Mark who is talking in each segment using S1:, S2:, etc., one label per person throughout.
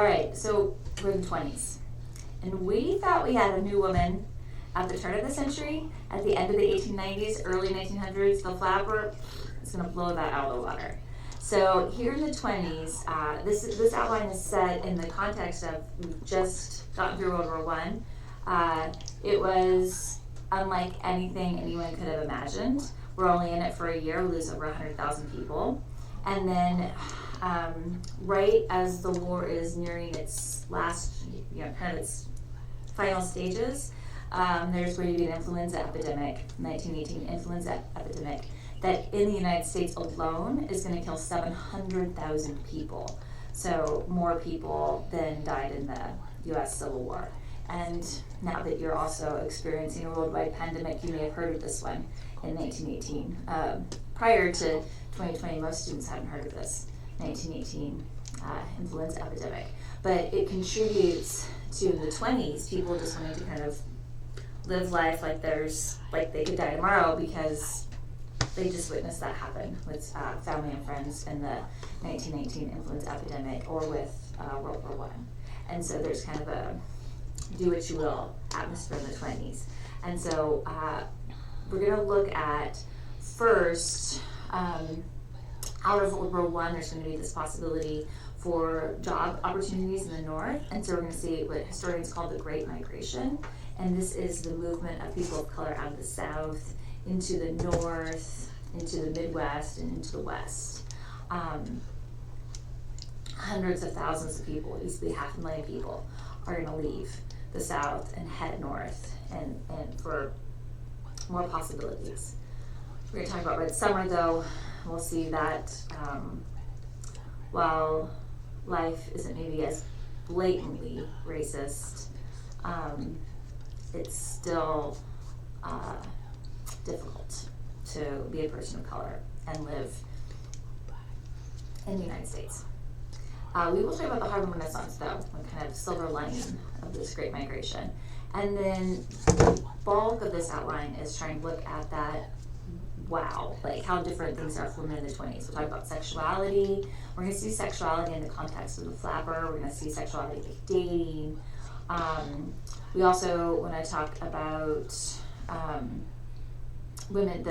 S1: All right, so we're in the 20s. And we thought we had a new woman at the turn of the century, at the end of the 1890s, early 1900s. The flapper is going to blow that out of the water. So here in the 20s, this outline is set in the context of we've just gotten through World War One. It was unlike anything anyone could have imagined. We're only in it for a year. We lose over 100,000 people. And then right as the war is nearing its last, kind of its final stages, there's going to be an influenza epidemic, 1918 influenza epidemic, that in the United States alone is going to kill 700,000 people. So more people than died in the U.S. Civil War. And now that you're also experiencing a worldwide pandemic, you may have heard of this one in 1918. Prior to 2020, most students hadn't heard of this 1918 influenza epidemic. But it contributes to, in the 20s, people just wanting to kind of live life like they could die tomorrow because they just witnessed that happen with family and friends in the 1919 influenza epidemic or with World War One. And so there's kind of a do what you will atmosphere in the 20s. And so we're going to look at first, out of World War One, there's going to be this possibility for job opportunities in the North. And so we're going to see what historians call the Great Migration. And this is the movement of people of color out of the South into the North, into the Midwest, and into the West. Hundreds of thousands of people, easily 500,000 people, are going to leave the South and head north and for more possibilities. We're going to talk about Red Summer, though. We'll see that while life isn't maybe as blatantly racist, it's still difficult to be a person of color and live in the United States. We will talk about the Harlem Renaissance, though, one kind of silver lining of this Great Migration. And then the bulk of this outline is trying to look at that, like how different things are for women in the 20s. We'll talk about sexuality. We're going to see sexuality in the context of the flapper. We're going to see sexuality like dating. We also, when I talk about women,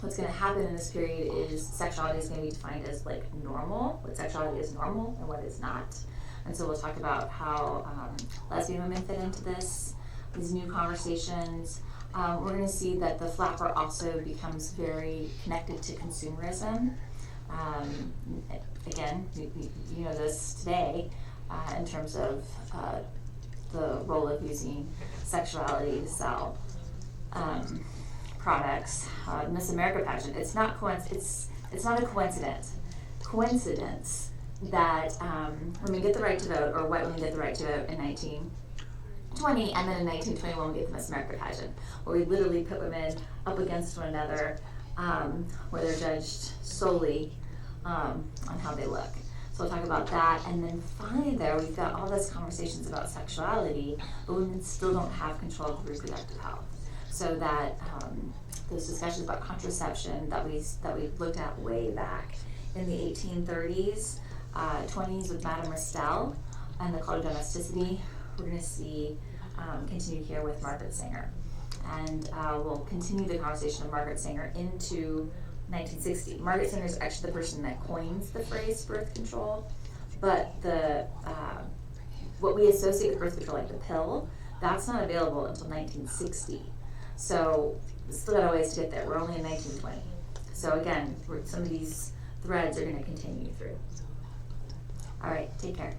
S1: what's going to happen in this period is sexuality is going to be defined as like normal, what sexuality is normal and what is not. And so we'll talk about how lesbian women fit into these new conversations. We're going to see that the flapper also becomes very connected to consumerism. Again, you know this today in terms of the role of using sexuality to sell products. Miss America pageant. It's not a coincidence that women get the right to vote, or white women get the right to vote in 1920, and then in 1921 we get the Miss America pageant, where we literally put women up against one another, where they're judged solely on how they look. So we'll talk about that, and then finally there we've got all these conversations about sexuality, but women still don't have control of reproductive health. So that those discussions about contraception that we looked at way back in the 1830s, 20s with Madame Restell and the Code of Domesticity, we're going to see continue here with Margaret Sanger. And we'll continue the conversation of Margaret Sanger into 1960. Margaret Sanger is actually the person that coins the phrase birth control, but what we associate with birth control, like the pill, that's not available until 1960. So we still got a ways to get there. We're only in 1920. So again, some of these threads are going to continue through. All right, take care.